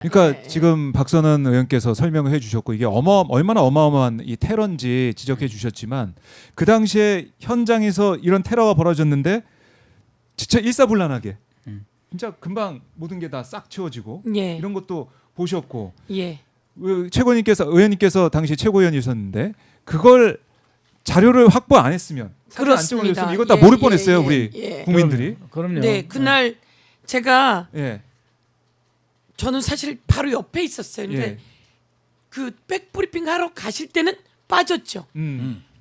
그러니까 네. 지금 박선원 의원께서 설명을 해주셨고 이게 얼마나 어마어마한 이 테러인지 지적해 주셨지만 그 당시에 현장에서 이런 테러가 벌어졌는데 진짜 일사불란하게 진짜 금방 모든 게 다 싹 치워지고 예. 이런 것도 보셨고 예. 의원님께서 당시 최고위원이셨는데 그걸 자료를 확보 안 했으면 사진 안 그렇습니다. 찍어줬으면 이거 다 예, 모를 예, 뻔했어요 예, 우리 예. 국민들이. 그럼요. 네, 그날 제가 예. 저는 사실 바로 옆에 있었어요. 근데 예. 그 백브리핑 하러 가실 때는 빠졌죠.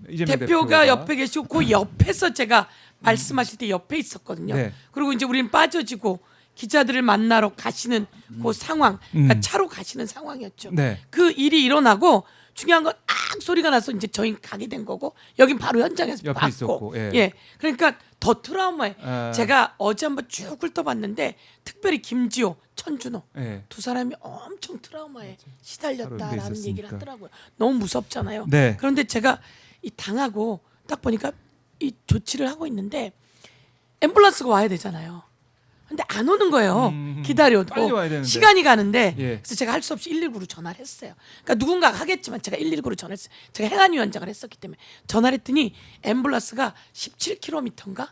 이재명 대표가 옆에 계시고 그 옆에서 제가 말씀하실 때 옆에 있었거든요. 네. 그리고 이제 우리는 빠져지고 기자들을 만나러 가시는 그 상황, 그러니까 차로 가시는 상황이었죠. 네. 그 일이 일어나고 중요한 건 악 소리가 나서 이제 저희 가게 된 거고 여긴 바로 현장에서 옆에 봤고, 있었고, 예. 예, 그러니까 더 트라우마에 아. 제가 어제 한번 쭉 훑어봤는데 특별히 김지호, 천준호 예. 두 사람이 엄청 트라우마에 바로 시달렸다라는 있었으니까. 얘기를 하더라고요. 너무 무섭잖아요. 네. 그런데 제가 이 당하고 딱 보니까 이 조치를 하고 있는데 앰뷸런스가 와야 되잖아요. 근데 안 오는 거예요. 기다려도 빨리 와야 되는데. 시간이 가는데 예. 그래서 제가 할 수 없이 119로 전화를 했어요. 그러니까 누군가가 하겠지만 제가 119로 전화했어요. 제가 행안위원장을 했었기 때문에 전화를 했더니 앰뷸런스가 17km인가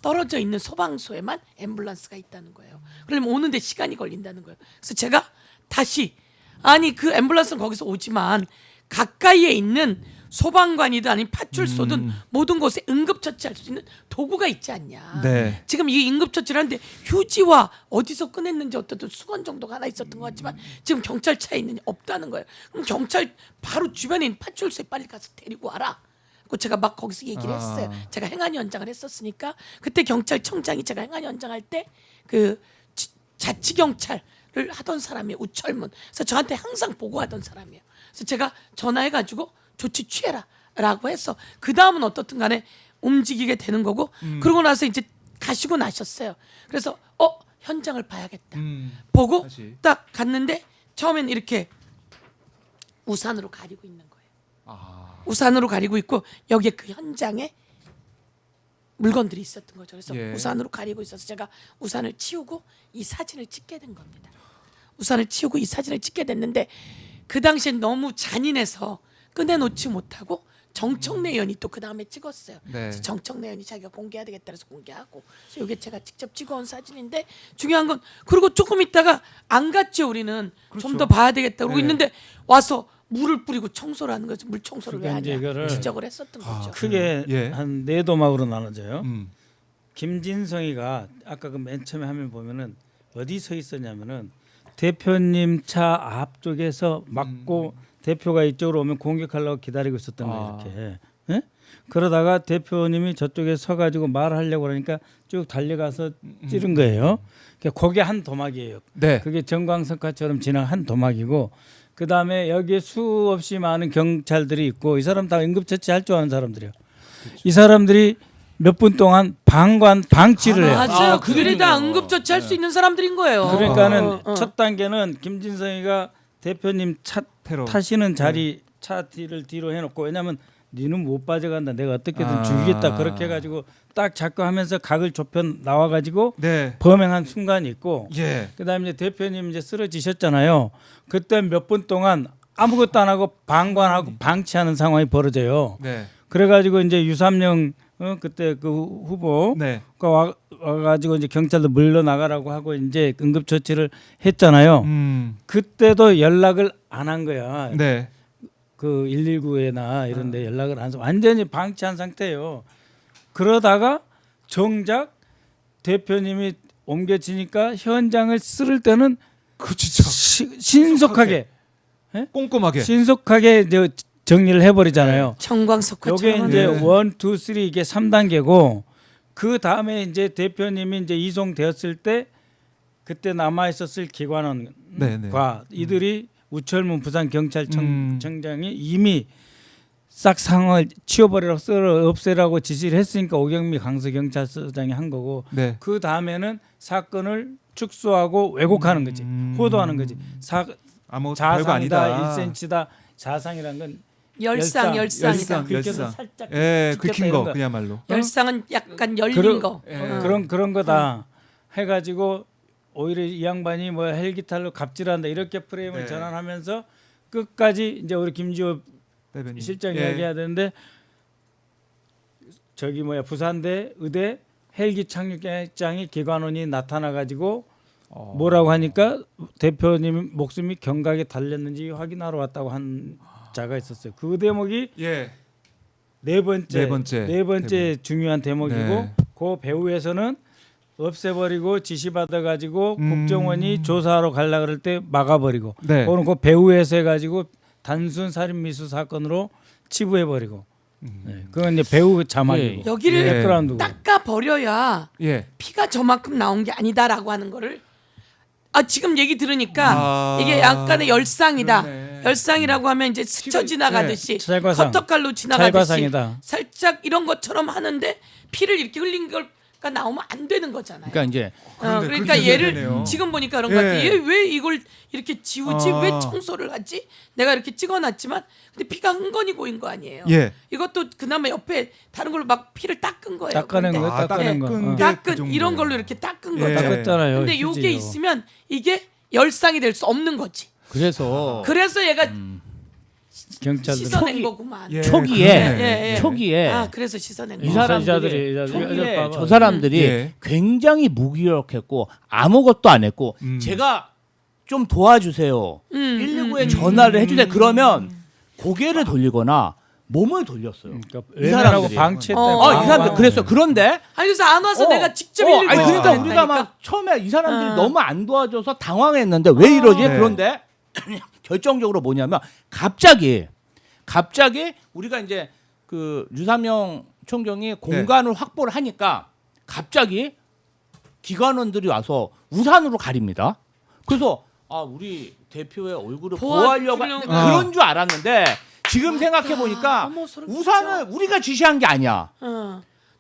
떨어져 있는 소방서에만 앰뷸런스가 있다는 거예요. 그러면 오는데 시간이 걸린다는 거예요. 그래서 제가 다시 아니 그 앰뷸런스는 거기서 오지만 가까이에 있는 소방관이든 아니면 파출소든 모든 곳에 응급처치할 수 있는 도구가 있지 않냐. 네. 지금 이 응급처치를 하는데 휴지와 어디서 꺼냈는지 어떤 수건 정도가 하나 있었던 것 같지만 지금 경찰차에 있느냐 없다는 거예요. 그럼 경찰 바로 주변에 있는 파출소에 빨리 가서 데리고 와라. 그 제가 막 거기서 얘기를 했어요. 제가 행안위원장을 했었으니까 그때 경찰청장이 제가 행안위원장 할 때 그 자치경찰을 하던 사람이에요. 우철문. 그래서 저한테 항상 보고하던 사람이에요. 그래서 제가 전화해가지고 조치 취해라라고 해서 그 다음은 어떻든 간에 움직이게 되는 거고 그러고 나서 이제 가시고 나셨어요. 그래서 현장을 봐야겠다. 보고 다시. 딱 갔는데 처음엔 이렇게 우산으로 가리고 있는 거예요. 우산으로 가리고 있고 여기에 그 현장에 물건들이 있었던 거죠. 그래서 예. 우산으로 가리고 있어서 제가 우산을 치우고 이 사진을 찍게 된 겁니다. 우산을 치우고 이 사진을 찍게 됐는데 그 당시엔 너무 잔인해서 꺼내놓지 못하고 정청래 의원이 또 그 다음에 찍었어요. 네. 그래서 정청래 의원이 자기가 공개해야 되겠다 해서 공개하고 그래서 이게 제가 직접 찍어온 사진인데 중요한 건 그리고 조금 있다가 안 갔죠. 우리는 좀 더 봐야 되겠다 그러고 네. 있는데 와서 물을 뿌리고 청소를 하는 거죠. 물 청소를 왜 그러니까 이제 하냐 이거를 지적을 했었던 거죠. 크게 예. 한 네 도막으로 나눠져요. 음. 김진성이가 아까 그 맨 처음에 화면 보면은 어디 서 있었냐면은 대표님 차 앞쪽에서 막고 대표가 이쪽으로 오면 공격하려고 기다리고 있었던 거예요. 이렇게. 예? 그러다가 대표님이 저쪽에 서가지고 말하려고 그러니까 쭉 달려가서 찌른 거예요. 그러니까 그게 한 도막이에요. 네. 그게 정광석화처럼 지난 한 도막이고 그 다음에 여기에 수없이 많은 경찰들이 있고 이 사람 다 응급처치 할 줄 아는 사람들이에요. 이 사람들이 몇 분 동안 방치를 해요. 맞아요. 그 그들이 다 얘기네요. 응급처치 할 수 있는 사람들인 거예요. 그러니까는 첫 단계는 김진성이가 대표님 차 테러. 타시는 자리 차 뒤를 뒤로 해놓고 왜냐하면 니는 못 빠져간다. 내가 어떻게든 아. 죽이겠다. 그렇게 해가지고 딱 잡고 하면서 각을 좁혀 나와가지고 네. 범행한 순간이 있고 예. 그다음에 이제 대표님 이제 쓰러지셨잖아요. 그때 몇 분 동안 아무것도 안 하고 방관하고 방치하는 상황이 벌어져요. 네. 그래가지고 이제 유삼영 그때 그 후보가 네. 와가지고 이제 경찰도 물러나가라고 하고 이제 응급처치를 했잖아요. 그때도 연락을 안 한 거야. 네. 그 119에나 이런데 연락을 안 해서 완전히 방치한 상태예요. 그러다가 정작 대표님이 옮겨지니까 현장을 쓸 때는 그 진짜 신속하게 꼼꼼하게. 신속하게 이제 정리를 해버리잖아요. 정광석화처럼 요게 이제 네. 1, 2, 3 이게 3단계고 그 다음에 이제 대표님이 이제 이송되었을 때 그때 남아 있었을 기관원과 네, 네. 이들이 우철문 부산경찰청장이 이미 싹 상황을 치워버리라고 쓸어 없애라고 지시를 했으니까 오경미 강서경찰서장이 한 거고 네. 그 다음에는 사건을 축소하고 왜곡하는 거지 호도하는 거지 아무 별거 자상이다 아니다. 1cm다 자상이란 건 열상이다. 열상. 긁혀서 살짝 예, 긁혔다 긁힌 이런 거 그야말로. 열상은 약간 열린 그런- 거. 예. 그런 거다 해가지고 오히려 이 양반이 뭐 헬기탈로 갑질한다 이렇게 프레임을 네. 전환하면서 끝까지 이제 우리 김지호 대변인. 실장 예. 이야기해야 되는데 저기 뭐야 부산대 의대 헬기 착륙장이 기관원이 나타나 가지고 뭐라고 하니까 대표님 목숨이 경각에 달렸는지 확인하러 왔다고 한 자가 있었어요. 그 대목이 예. 네 번째 대목. 중요한 대목이고 네. 그 배후에서는 없애버리고 지시받아 가지고 음. 국정원이 조사하러 가려 그럴 때 막아버리고 네. 그거는 그 배후에서 해가지고 단순 살인 미수 사건으로 치부해버리고 네. 그건 이제 배우 자막이고 여기를 예. 백그라운드고 닦아 버려야 예. 피가 저만큼 나온 게 아니다라고 하는 거를 지금 얘기 들으니까 이게 약간의 열상이다. 그러네. 열상이라고 하면 이제 스쳐 지나가듯이 찰과상. 커터칼로 지나가듯이 찰과상이다. 살짝 이런 것처럼 하는데 피를 이렇게 흘린 걸가 나오면 안 되는 거잖아요. 그러니까 이제 그런데 그러니까 그렇게 얘를 되네요. 지금 보니까 그런 것 예. 같아. 얘 왜 이걸 이렇게 지우지? 아. 왜 청소를 하지? 내가 이렇게 찍어놨지만 근데 피가 흥건히 고인 거 아니에요. 예. 이것도 그나마 옆에 다른 걸로 막 피를 닦은 거예요. 닦아낸 근데 거예요. 닦아낸 거. 닦은 어. 게 닦은 그 정도예요. 이런 걸로 이렇게 닦은 예. 거죠. 닦았잖아요. 근데 요게 휴지로. 있으면 이게 열상이 될 수 없는 거지. 그래서 그래서 얘가 경찰들 씻어낸 초기- 거구만. 예. 초기에 예, 예. 초기에 그래서 씻어낸 이 거. 사람들이 이자들이 초기에 봐봐. 저 사람들이 예. 굉장히 무기력했고 아무것도 안 했고 제가 좀 도와주세요. 119에 전화를 해주세요. 그러면 고개를 돌리거나 몸을 돌렸어요. 그러니까 이 외면하고 사람들이. 방치했다. 어, 이 사람들 그랬어. 그런데 아니 그래서 안 와서 내가 직접 일일이 아니 그러니까 전화했다니까. 우리가 막 처음에 이 사람들이 너무 안 도와줘서 당황했는데 왜 이러지? 네. 그런데 결정적으로 뭐냐면 갑자기 우리가 이제 그 유사명 총경이 공간을 확보를 하니까 갑자기 기관원들이 와서 우산으로 가립니다. 그래서 우리 대표의 얼굴을 보호하려고 보호하려고 그런 줄 알았는데 지금 생각해 보니까 어머, 소름 우산을 우리가 지시한 게 아니야.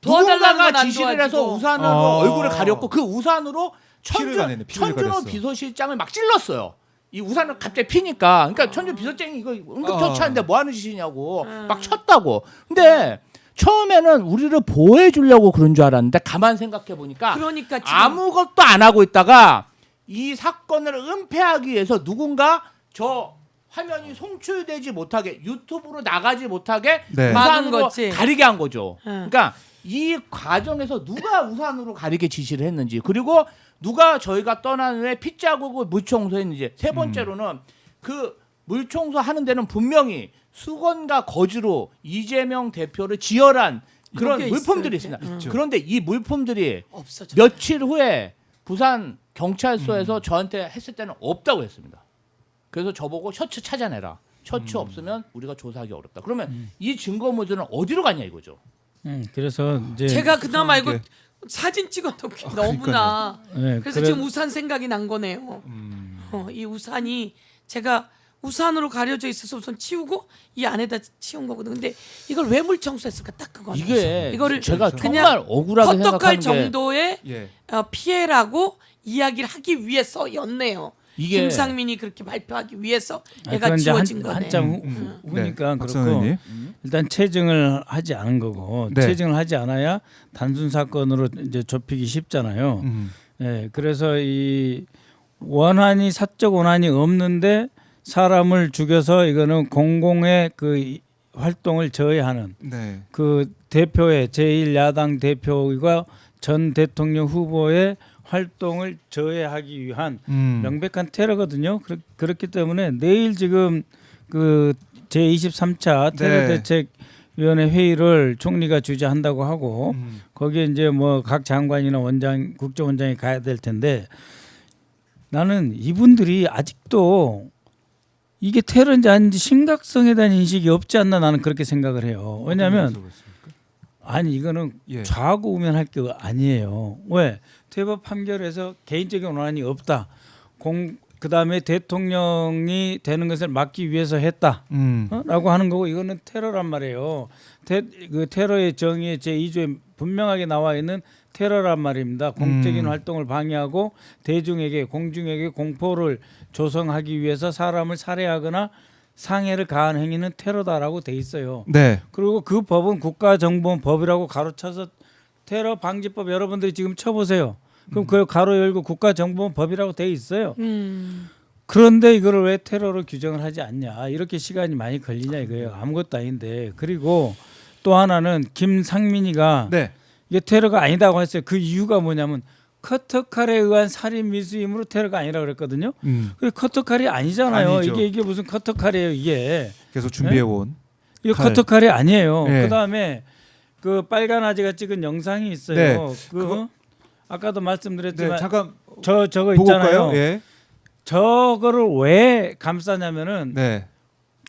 도와달라는 누군가가 건안 지시를 해서 도와주고. 우산으로 얼굴을 가렸고 그 우산으로 피를 가냈네, 피를 천준호 가렸어. 비서실장을 막 찔렀어요. 이 우산을 갑자기 피니까 그러니까 천준호 비서장이 이거 응급처치하는데 뭐 하는 짓이냐고 막 쳤다고. 근데 처음에는 우리를 보호해 주려고 그런 줄 알았는데 가만 생각해 보니까 그러니까 지금 아무것도 안 하고 있다가 이 사건을 은폐하기 위해서 누군가 저 화면이 송출되지 못하게 유튜브로 나가지 못하게 네. 막은 우산으로 거지. 가리게 한 거죠. 응. 그러니까 이 과정에서 누가 우산으로 가리게 지시를 했는지 그리고 누가 저희가 떠난 후에 핏자국을 물청소했는지 세 번째로는 그 물청소 하는 데는 분명히 수건과 거즈로 이재명 대표를 지혈한 그런 이게 물품들이 있어요, 있습니다. 이렇게. 그런데 이 물품들이 없어져. 며칠 후에 부산 경찰서에서 저한테 했을 때는 없다고 했습니다. 그래서 저보고 셔츠 찾아내라. 셔츠 없으면 우리가 조사하기 어렵다. 그러면 이 증거물들은 어디로 갔냐 이거죠. 그래서 이제 제가 그나마 이거 이게- 사진 찍어놓기 너무나. 네, 그래서 지금 우산 생각이 난 거네요. 이 우산이 제가 우산으로 가려져 있어서 우선 치우고 이 안에다 치운 거거든. 근데 이걸 왜 물청소했을까? 딱 그거. 이게 이거를 제가 그냥 정말 억울하게 헛떡할 생각하는 게 정도의 예. 피해라고 이야기를 하기 위해서였네요. 이게- 김상민이 그렇게 발표하기 위해서 아니, 얘가 그건 이제 지워진 거네. 한참 후니까 네. 그렇고 박선생님. 일단 체증을 하지 않은 거고 네. 체증을 하지 않아야 단순 사건으로 이제 좁히기 쉽잖아요. 예, 그래서 이 원한이 사적 원한이 없는데 사람을 죽여서 이거는 공공의 그 활동을 저해하는 네. 그 대표의 제1야당 대표가 전 대통령 후보의 활동을 저해하기 위한 명백한 테러거든요. 그렇기 때문에 내일 지금 그 제23차 테러 네. 대책위원회 회의를 총리가 주재한다고 하고 거기에 이제 뭐 각 장관이나 원장, 국정원장이 가야 될 텐데 나는 이분들이 아직도 이게 테러인지 아닌지 심각성에 대한 인식이 없지 않나 나는 그렇게 생각을 해요. 왜냐하면 아니 이거는 예. 좌하고 우면할 게 아니에요. 왜? 대법 판결에서 개인적인 원한이 없다. 그다음에 대통령이 되는 것을 막기 위해서 했다. 라고 하는 거고 이거는 테러란 말이에요. 그 테러의 정의의 제2조에 분명하게 나와 있는 테러란 말입니다. 공적인 활동을 방해하고 대중에게 공중에게 공포를 조성하기 위해서 사람을 살해하거나 상해를 가한 행위는 테러다라고 돼 있어요. 네. 그리고 그 법은 국가정보원법이라고 가로쳐서 테러 방지법 여러분들이 지금 쳐보세요. 그럼 그 가로 열고 국가정보원법이라고 돼 있어요. 음. 그런데 이거를 왜 테러로 규정을 하지 않냐 이렇게 시간이 많이 걸리냐 이거예요. 아무것도 아닌데. 그리고 또 하나는 김상민이가 네. 이게 테러가 아니다고 했어요. 그 이유가 뭐냐면 커터칼에 의한 살인 미수임으로 테러가 아니라 그랬거든요. 그 커터칼이 아니잖아요. 아니죠. 이게 무슨 커터칼이에요 이게. 계속 준비해 온. 이거 칼. 커터칼이 아니에요. 네. 그다음에 그 빨간 아지가 찍은 영상이 있어요. 네. 그거 아까도 네, 말씀드렸지만 잠깐 저거 보고 있잖아요. 올까요? 예. 저거를 왜 감싸냐면은 네.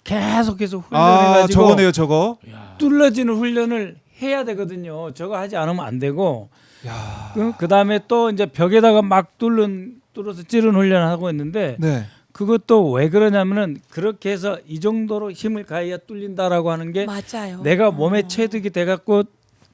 계속해서 아, 훈련해가지고 저거네요, 저거. 뚫러지는 훈련을 해야 되거든요. 저거 하지 않으면 안 되고 야. 그다음에 또 이제 벽에다가 막 뚫어서 찌른 훈련을 하고 있는데 네. 그것도 왜 그러냐면은 그렇게 해서 이 정도로 힘을 가해야 뚫린다라고 하는 게 맞아요. 내가 몸에 체득이 돼갖고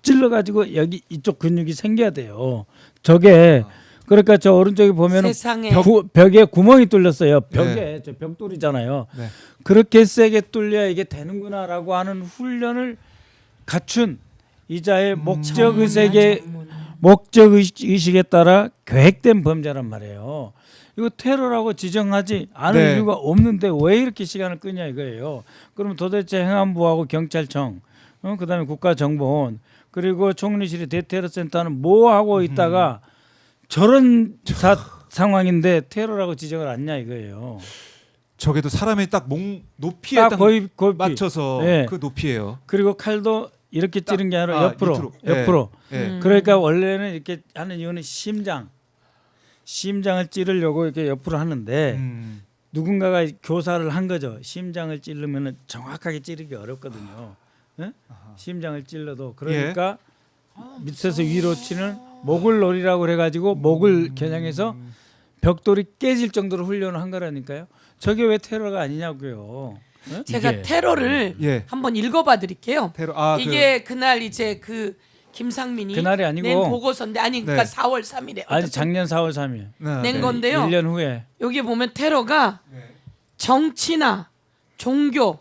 찔러가지고 여기 이쪽 근육이 생겨야 돼요. 저게 그러니까 저 오른쪽에 보면은 세상에 벽에 구멍이 뚫렸어요. 벽에 저 벽돌이잖아요. 네. 그렇게 세게 뚫려야 이게 되는구나라고 하는 훈련을 갖춘 이자의 목적 의식에 목적 의식에 따라 계획된 범죄란 말이에요. 이거 테러라고 지정하지 않을 네. 이유가 없는데 왜 이렇게 시간을 끄냐 이거예요. 그러면 도대체 행안부하고 경찰청, 그다음에 국가정보원 그리고 총리실의 대테러센터는 뭐 하고 있다가 저런 상황인데 테러라고 지정을 않냐 이거예요. 저게도 사람의 딱 목 높이에 딱 딱 거의 맞춰서 네. 그 높이에요. 그리고 칼도 이렇게 찌른 게 아니라 옆으로 밑으로. 옆으로. 예. 그러니까 원래는 이렇게 하는 이유는 심장을 찌르려고 이렇게 옆으로 하는데 음. 누군가가 교사를 한 거죠. 심장을 찌르면은 정확하게 찌르기 어렵거든요. 예? 심장을 찔러도 그러니까 밑에서 위로 치는 목을 노리라고 그래가지고 목을 겨냥해서 벽돌이 깨질 정도로 훈련을 한 거라니까요. 저게 왜 테러가 아니냐고요. 예? 제가 이게. 테러를 예. 한번 읽어봐 드릴게요. 테러 이게 그날 이제 그 김상민이 그날이 아니고 낸 보고서인데 아니 그러니까 네. 4월 3일에 아니 작년 4월 3일 낸 건데요. 1년 후에 여기 보면 테러가 정치나 종교,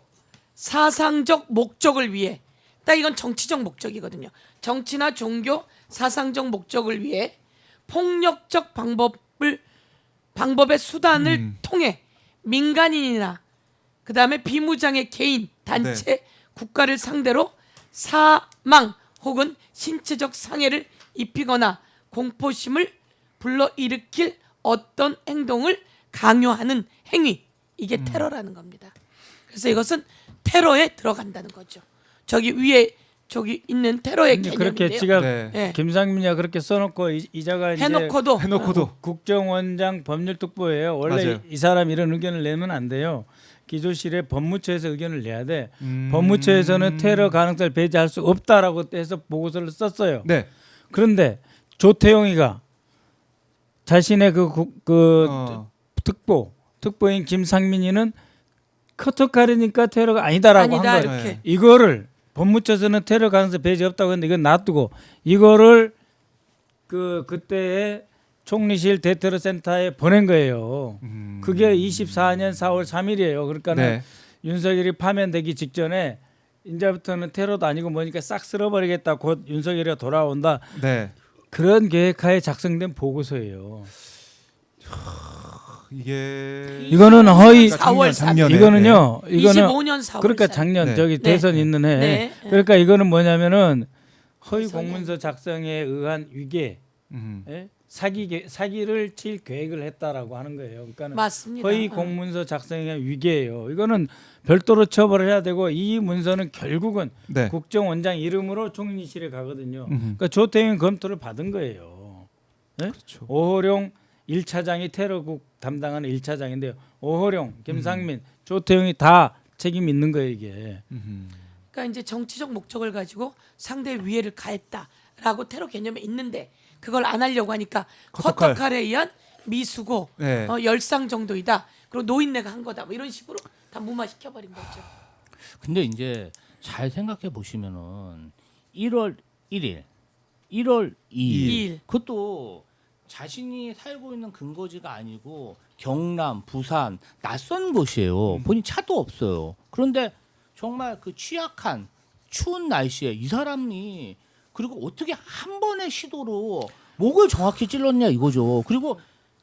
사상적 목적을 위해 딱 이건 정치적 목적이거든요. 정치나 종교, 사상적 목적을 위해 폭력적 방법의 수단을 통해 민간인이나 그다음에 비무장의 개인, 단체, 국가를 상대로 사망 혹은 신체적 상해를 입히거나 공포심을 불러일으킬 어떤 행동을 강요하는 행위 이게 테러라는 겁니다. 그래서 이것은 테러에 들어간다는 거죠. 저기 위에 저기 있는 테러의 개념인데요. 그렇게 지금 네. 예. 김상민이가 그렇게 써놓고 이자가 이제 해놓고도 국정원장 법률특보예요. 원래 맞아요. 이 사람 이런 의견을 내면 안 돼요. 기조실에 법무처에서 의견을 내야 돼. 음. 법무처에서는 테러 가능성을 배제할 수 없다라고 해서 보고서를 썼어요. 네. 그런데 조태용이가 자신의 어. 특보인 김상민이는 커터칼이니까 테러가 아니다라고 아니다 한 거예요. 이렇게. 이거를 법무처에서는 테러 가능성 배제 없다고 했는데 이건 놔두고 이거를 그때의 총리실 대테러센터에 보낸 거예요. 그게 24년 4월 3일이에요. 그러니까는 네. 윤석열이 파면되기 직전에 이제부터는 테러도 아니고 뭐니까 싹 쓸어버리겠다. 곧 윤석열이가 돌아온다. 네. 그런 계획하에 작성된 보고서예요. 이게 이거는 허위 4월 3일. 작년에. 이거는요. 이거는 25년 4월 그러니까 4일. 작년 네. 저기 네. 대선 있는 해. 네. 그러니까 이거는 뭐냐면은 허위 대선에. 공문서 작성에 의한 위계, 예? 사기를 칠 계획을 했다라고 하는 거예요. 그러니까 맞습니다. 허위 공문서 작성에 의한 위계예요. 이거는 별도로 처벌을 해야 되고 이 문서는 결국은 네. 국정원장 이름으로 총리실에 가거든요. 음흠. 그러니까 조태용 검토를 받은 거예요. 예? 그렇죠. 오호룡 1차장이 테러국 담당하는 1차장인데요. 오호룡, 김상민, 조태용이 다 책임 있는 거예요, 이게. 그러니까 이제 정치적 목적을 가지고 상대의 위해를 가했다라고 테러 개념에 있는데 그걸 안 하려고 하니까 커터칼. 커터칼에 의한 미수고 네. 열상 정도이다. 그리고 노인네가 한 거다. 뭐 이런 식으로 다 무마시켜 버린 거죠. 근데 이제 잘 생각해 보시면은 1월 1일, 1월 2일 이일. 그것도 자신이 살고 있는 근거지가 아니고 경남, 부산 낯선 곳이에요. 본인 차도 없어요. 그런데 정말 그 취약한 추운 날씨에 이 사람이 그리고 어떻게 한 번의 시도로 목을 정확히 찔렀냐 이거죠. 그리고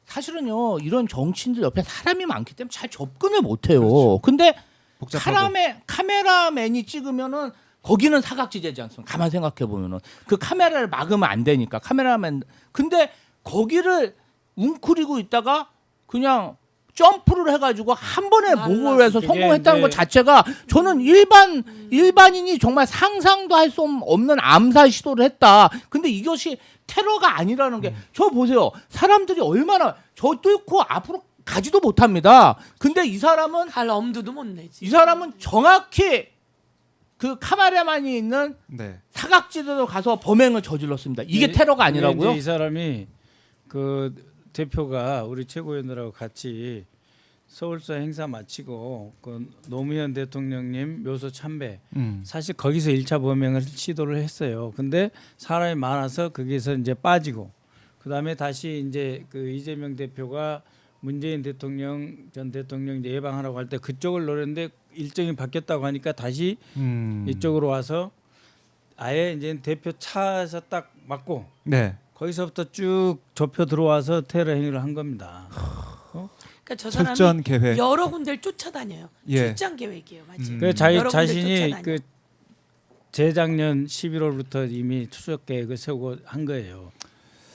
사실은요 이런 정치인들 옆에 사람이 많기 때문에 잘 접근을 못해요. 그렇죠. 근데 복잡하고. 카메라맨이 찍으면은 거기는 사각지대지 않습니까? 가만 생각해 보면은 그 카메라를 막으면 안 되니까 카메라맨. 근데 거기를 웅크리고 있다가 그냥 점프를 해가지고 한 번에 목을 해서 그게 성공했다는 것 이제- 자체가 저는 일반인이 정말 상상도 할 수 없는 암살 시도를 했다. 근데 이것이 테러가 아니라는 게 저 보세요. 사람들이 얼마나 저 뚫고 앞으로 가지도 못합니다. 근데 이 사람은 갈 엄두도 못 내지. 정확히 그 카메라만이 있는 네. 사각지대로 가서 범행을 저질렀습니다. 이게 네, 테러가 이제 아니라고요? 이 사람이 그 대표가 우리 최고위원들하고 같이 서울서 행사 마치고 그 노무현 대통령님 묘소 참배 사실 거기서 1차 범행을 시도를 했어요. 근데 사람이 많아서 거기서 이제 빠지고 그다음에 다시 이제 그 이재명 대표가 문재인 대통령 전 대통령 이제 예방하라고 할 때 그쪽을 노렸는데 일정이 바뀌었다고 하니까 다시 이쪽으로 와서 아예 이제 대표 차에서 딱 맞고 네. 거기서부터 쭉 좁혀 들어와서 테러 행위를 한 겁니다. 그러니까 저 사람이 철저한 계획. 여러 군데를 쫓아다녀요. 예. 출장 계획이에요, 맞지? 그 자기 여러 군데 자신이 쫓아다녀. 그 재작년 11월부터 이미 추적 계획을 세우고 한 거예요.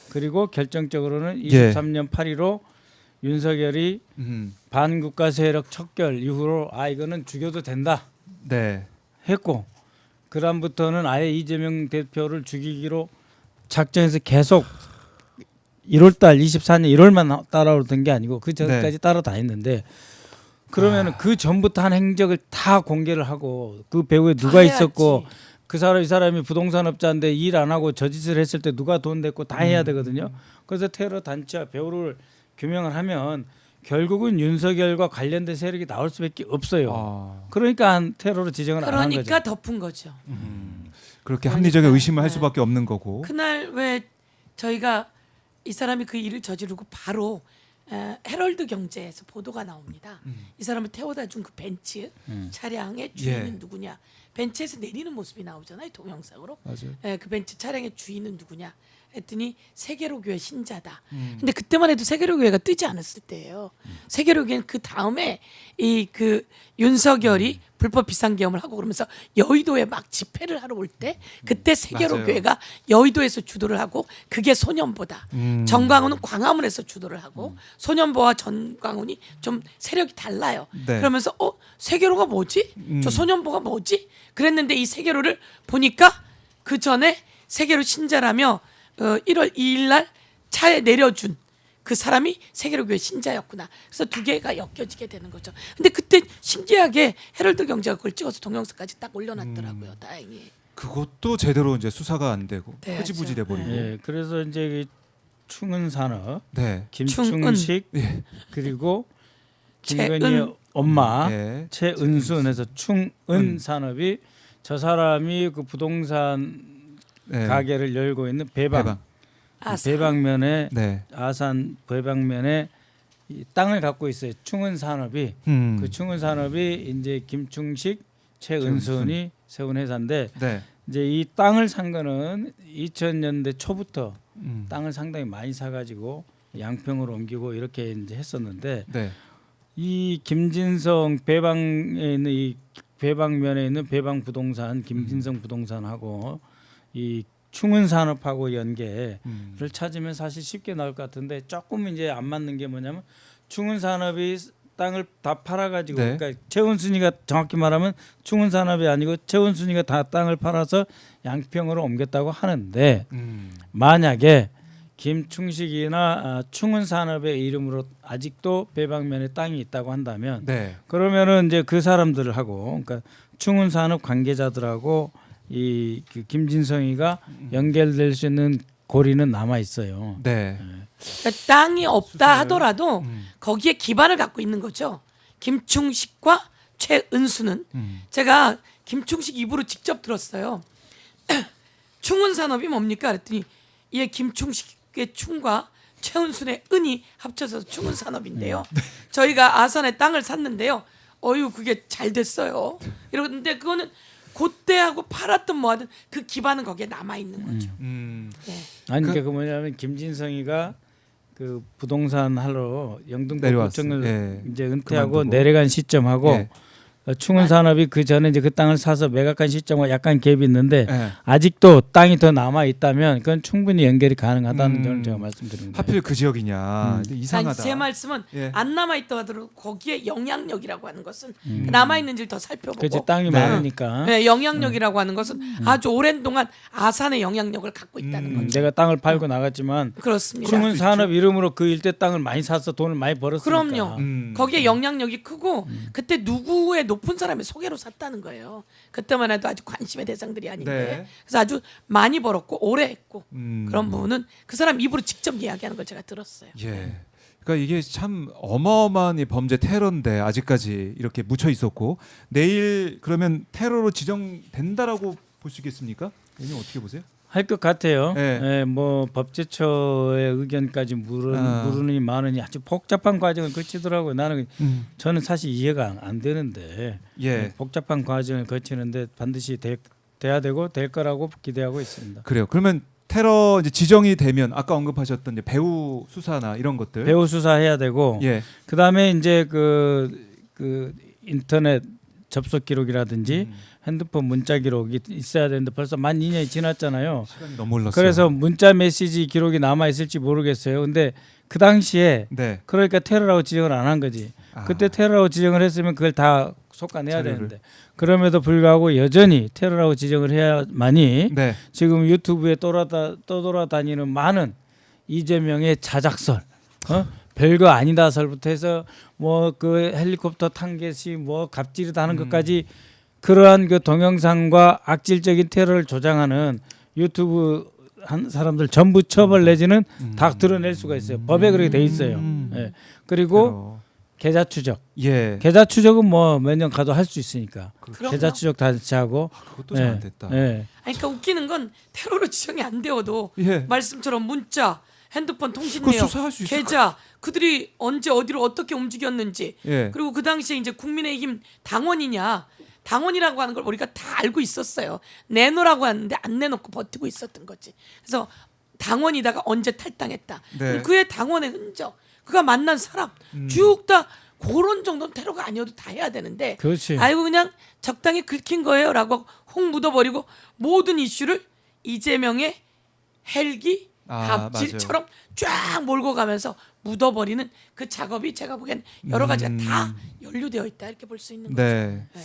그리고 결정적으로는 예. 23년 8일로 윤석열이 반국가 세력 척결 이후로 아 이거는 죽여도 된다 네. 했고 그다음부터는 아예 이재명 대표를 죽이기로 작정해서 계속 1월달 24년 1월만 따라오던 게 아니고 그 전까지 네. 따라다녔는데 그러면은 그 전부터 한 행적을 다 공개를 하고 그 배후에 다 누가 해야지. 있었고 그 사람 이 사람이 부동산업자인데 일 안 하고 저짓을 했을 때 누가 돈 냈고 다 해야 되거든요. 그래서 테러 단체와 배후를 규명을 하면 결국은 윤석열과 관련된 세력이 나올 수밖에 없어요. 아, 그러니까 한 테러로 지정을 안 한 거죠. 그러니까 덮은 거죠. 그렇게 그러니까, 합리적인 의심을 할 네. 수밖에 없는 거고. 그날 왜 저희가 이 사람이 그 일을 저지르고 바로 헤럴드 경제에서 보도가 나옵니다. 이 사람을 태워다 준 그 벤츠 차량의 주인은 예. 누구냐? 벤츠에서 내리는 모습이 나오잖아요, 동영상으로. 맞아요. 그 벤츠 차량의 주인은 누구냐? 했더니 세계로교회 신자다. 근데 그때만 해도 세계로교회가 뜨지 않았을 때예요. 세계로교회는 그 다음에 이 그 윤석열이 불법 비상계엄을 하고 그러면서 여의도에 막 집회를 하러 올 때 그때 세계로교회가 여의도에서 주도를 하고 그게 소년보다. 정광훈은 광화문에서 주도를 하고 소년보와 전광훈이 좀 세력이 달라요. 네. 그러면서 세계로가 뭐지? 저 소년보가 뭐지? 그랬는데 이 세계로를 보니까 그 전에 세계로 신자라며 1월 2일 날 차에 내려준 그 사람이 세계로교회 신자였구나. 그래서 두 개가 엮여지게 되는 거죠. 근데 그때 신기하게 헤럴드 경제가 그걸 찍어서 동영상까지 딱 올려놨더라고요. 다행히. 그것도 제대로 이제 수사가 안 되고 돼야죠. 흐지부지 돼 버리고. 예, 그래서 이제 충은산업 네. 김충식 예. 그리고 최은. 김건희 엄마 예. 최은순에서 충은산업이 저 사람이 그 부동산 네. 가게를 열고 있는 배방 아산. 배방면에 네. 아산 배방면에 이 땅을 갖고 있어요. 충은산업이 그 충은산업이 이제 김충식 최은순이 세운 회사인데 네. 이제 이 땅을 산 거는 2000년대 초부터 음. 땅을 상당히 많이 사가지고 양평으로 옮기고 이렇게 이제 했었는데 네. 이 김진성 배방에 있는 이 배방면에 있는 배방 부동산 김진성 부동산하고 이 충은산업하고 연계를 찾으면 사실 쉽게 나올 것 같은데 조금 이제 안 맞는 게 뭐냐면 충은산업이 땅을 다 팔아가지고 네. 그러니까 최은순이가 정확히 말하면 충은산업이 아니고 최은순이가 다 땅을 팔아서 양평으로 옮겼다고 하는데 만약에 김충식이나 충은산업의 이름으로 아직도 배방면에 땅이 있다고 한다면 네. 그러면은 이제 그 사람들하고 그러니까 충은산업 관계자들하고 이 그 김진성이가 연결될 수 있는 고리는 남아 있어요. 네. 그러니까 땅이 없다 하더라도 거기에 기반을 갖고 있는 거죠. 김충식과 최은수는 제가 김충식 입으로 직접 들었어요. 충은산업이 뭡니까? 그랬더니 이게 김충식의 충과 최은순의 은이 합쳐서 충은산업인데요. 저희가 아산에 땅을 샀는데요. 어유 그게 잘 됐어요. 이러는데 그거는 그때하고 팔았든 뭐하든 그 기반은 거기에 남아 있는 거죠. 아니 그러니까 그 뭐냐면 김진성이가 그 부동산 하러 영등포 내려왔어요. 구청을 예. 이제 은퇴하고 그만두고. 내려간 시점하고 예. 충은산업이 그 전에 이제 그 땅을 사서 매각한 시점과 약간 갭이 있는데 예. 아직도 땅이 더 남아 있다면 그건 충분히 연결이 가능하다는 점을 제가 말씀드립니다. 하필 그 지역이냐. 근데 이상하다. 아니, 제 말씀은 예. 안 남아 있다 하더라도 거기에 영향력이라고 하는 것은 남아 있는지를 더 살펴보고 그렇지 땅이 네. 많으니까. 네, 영향력이라고 하는 것은 아주 오랜 동안 아산의 영향력을 갖고 있다는 거죠. 내가 땅을 팔고 나갔지만 그렇습니다. 충은산업 이름으로 그 일대 땅을 많이 사서 돈을 많이 벌었으니까. 그럼요. 음. 거기에 영향력이 크고 그때 누구의 높은 사람의 소개로 샀다는 거예요. 그때만 해도 아주 관심의 대상들이 아닌데 네. 그래서 아주 많이 벌었고 오래 했고 음. 그런 부분은 그 사람 입으로 직접 이야기하는 걸 제가 들었어요. 예. 그러니까 이게 참 어마어마한 이 범죄 테러인데 아직까지 이렇게 묻혀 있었고 내일 그러면 테러로 지정된다라고 볼 수 있겠습니까? 의원님 어떻게 보세요? 할 것 같아요. 네. 예, 뭐 법제처의 의견까지 물으니 마느니 아주 복잡한 과정을 거치더라고요. 나는 저는 사실 이해가 안 되는데 예. 복잡한 과정을 거치는데 반드시 돼야 되고 될 거라고 기대하고 있습니다. 그래요. 그러면 테러 이제 지정이 되면 아까 언급하셨던 이제 배후 수사나 이런 것들. 배후 수사해야 되고 예. 그다음에 이제 그 인터넷 접속 기록이라든지 핸드폰 문자 기록이 있어야 되는데 벌써 만 2년이 지났잖아요. 시간이 너무 흘렀어요. 그래서 문자 메시지 기록이 남아 있을지 모르겠어요. 근데 그 당시에 네. 그러니까 테러라고 지정을 안 한 거지. 아. 그때 테러라고 지정을 했으면 그걸 다 속아내야 자료를. 되는데 그럼에도 불구하고 여전히 테러라고 지정을 해야만이 네. 지금 유튜브에 떠돌아다니는 많은 이재명의 자작설, 별거 아니다설부터 해서 뭐 그 헬리콥터 탄 것이 뭐 갑질이다 하는 것까지 그러한 그 동영상과 악질적인 테러를 조장하는 유튜브 한 사람들 전부 처벌 내지는 다 드러낼 수가 있어요. 법에 그렇게 돼 있어요. 예. 그리고 테러. 계좌 추적. 예. 계좌 추적은 뭐 몇 년 가도 할 수 있으니까. 그럼요. 계좌 추적 다시 하고. 그것도 잘 안 됐다. 예. 아니, 그러니까 웃기는 건 테러로 지정이 안 되어도 예. 말씀처럼 문자, 핸드폰 통신 그거 내역, 수사할 수 있을 계좌, 그들이 언제 어디로 어떻게 움직였는지 예. 그리고 그 당시에 이제 국민의힘 당원이냐 당원이라고 하는 걸 우리가 다 알고 있었어요. 내놓으라고 하는데 안 내놓고 버티고 있었던 거지. 그래서 당원이다가 언제 탈당했다. 네. 그럼 그의 당원의 흔적, 그가 만난 사람 쭉 다 그런 정도는 테러가 아니어도 다 해야 되는데 그렇지. 아이고 그냥 적당히 긁힌 거예요라고 홍 묻어버리고 모든 이슈를 이재명의 헬기 아, 갑질처럼 쫙 몰고 가면서 묻어버리는 그 작업이 제가 보기엔 여러 가지가 다 연루되어 있다 이렇게 볼 수 있는 거죠. 네. 네.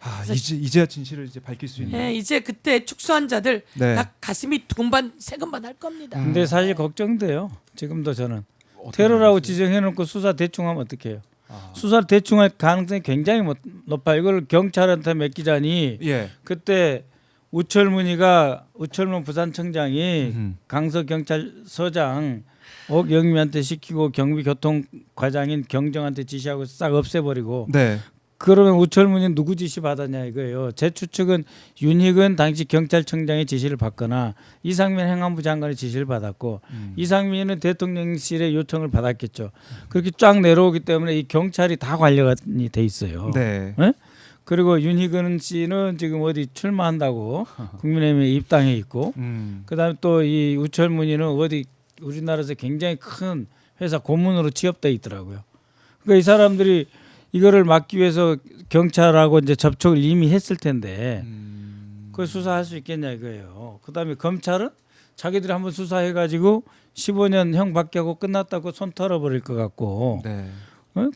아, 이제야 진실을 이제 밝힐 수 있는. 네, 이제 그때 축소한 자들 네. 다 가슴이 두근반 세근반 할 겁니다. 근데 사실 걱정돼요. 지금도 저는 어떤 테러라고 면에서요? 지정해놓고 수사 대충 하면 어떡해요? 아. 수사를 대충 할 가능성이 굉장히 높아. 이걸 경찰한테 맡기자니 예. 그때 우철문 부산청장이 강서 경찰서장 옥영미한테 시키고 경비교통과장인 경정한테 지시하고 싹 없애버리고 네. 그러면 우철문이 누구 지시 받았냐 이거예요. 제 추측은 윤희근 당시 경찰청장의 지시를 받거나 이상민 행안부 장관의 지시를 받았고 이상민은 대통령실의 요청을 받았겠죠. 그렇게 쫙 내려오기 때문에 이 경찰이 다 관련이 돼 있어요. 네. 예? 그리고 윤희근 씨는 지금 어디 출마한다고 국민의힘에 입당해 있고 그다음에 또 이 우철문이는 어디 우리나라에서 굉장히 큰 회사 고문으로 취업돼 있더라고요. 그러니까 이 사람들이 이거를 막기 위해서 경찰하고 이제 접촉을 이미 했을 텐데 그걸 수사할 수 있겠냐 이거예요. 그다음에 검찰은 자기들이 한번 수사해가지고 15년 형 받게 하고 끝났다고 손 털어버릴 것 같고 네.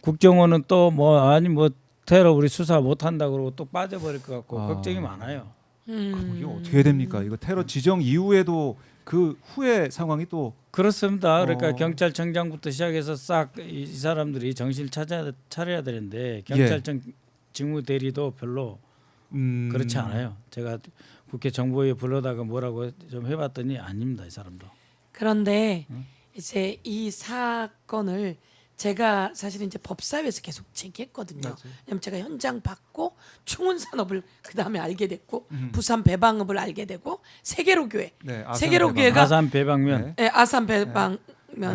국정원은 또 뭐 아니 뭐 테러 우리 수사 못 한다 그러고 또 빠져버릴 것 같고 아. 걱정이 많아요. 그럼 이게 어떻게 해야 됩니까? 이거 테러 지정 이후에도 그 후의 상황이 또 그렇습니다. 그러니까 어. 경찰청장부터 시작해서 싹 이 사람들이 정신을 차려야 되는데 경찰청 직무 대리도 별로 그렇지 않아요. 제가 국회 정보위에 불러다가 뭐라고 좀 해봤더니 아닙니다. 이 사람도. 그런데 이제 이 사건을 제가 사실은 이제 법사위에서 계속 제기했거든요. 맞아요. 왜냐면 제가 현장 봤고 충운산업을 그 다음에 알게 됐고 부산 배방업을 알게 되고 세계로 교회, 네, 아산 세계로 배방. 교회가 아산 배방면 네. 아산 배방면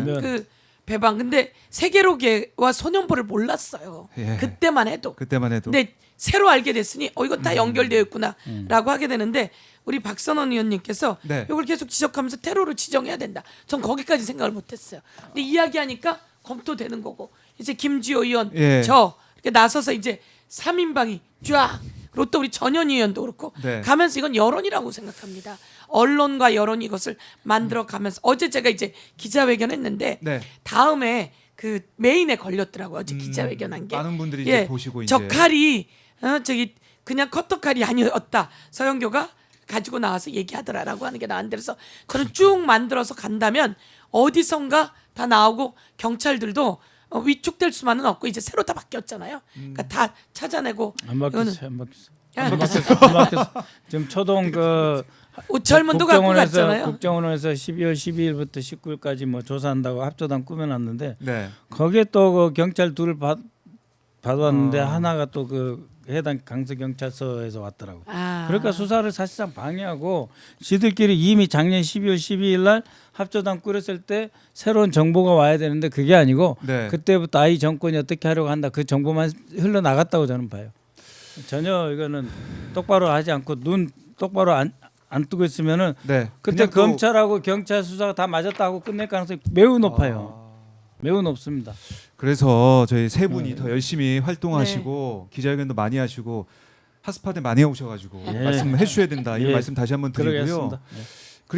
네. 그 배방. 근데 세계로계와 소년보를 몰랐어요. 예. 그때만 해도. 그때만 해도. 근데 새로 알게 됐으니 이건 다 연결되어 있구나라고 하게 되는데 우리 박선원 의원님께서 네. 이걸 계속 지적하면서 테러로 지정해야 된다. 전 거기까지 생각을 못했어요. 근데 이야기하니까 검토되는 거고 이제 김지호 의원 예. 저 이렇게 나서서 이제 3인방이 쫙 그리고 또 우리 전현희 의원도 그렇고 네. 가면서 이건 여론이라고 생각합니다. 언론과 여론이 이것을 만들어 가면서 어제 제가 이제 기자회견 했는데 네. 다음에 그 메인에 걸렸더라고요. 어제 기자회견한 게. 많은 분들이 예, 이제 보시고 이제 저 칼이 저기 그냥 커터 칼이 아니었다. 서영교가 가지고 나와서 얘기하더라라고 하는 게 나왔는데 그래서 저는 쭉 만들어서 간다면 어디선가 다 나오고 경찰들도 위축될 수만은 없고 이제 새로 다 바뀌었잖아요. 그러니까 다 찾아내고 안 바뀌었어요. 안 바뀌었어. 예. 안 바뀌었어. 안 바뀌었어. 지금 초동 그 젊은도 갖고 갔잖아요. 국정원에서 12월 12일부터 19일까지 뭐 조사한다고 합조단 꾸며놨는데 네. 거기에 또 그 경찰 둘을 받았는데 어. 하나가 또 그 해당 강서경찰서에서 왔더라고. 아. 그러니까 수사를 사실상 방해하고 지들끼리 이미 작년 12월 12일 날 합조단 꾸렸을 때 새로운 정보가 와야 되는데 그게 아니고 네. 그때부터 아이 정권이 어떻게 하려고 한다 그 정보만 흘러나갔다고 저는 봐요. 전혀 이거는 똑바로 하지 않고 눈 똑바로 안 뜨고 있으면은 네. 그때 그냥 또- 검찰하고 경찰 수사가 다 맞았다고 끝낼 가능성이 매우 높아요. 매우 높습니다. 그래서 저희 세 네. 분이 더 열심히 활동하시고 기자회견도 많이 하시고 핫스팟에 많이 오셔가지고 예. 말씀해 주셔야 된다. 이 예. 말씀 다시 한번 드리고요. 그러겠습니다. 예.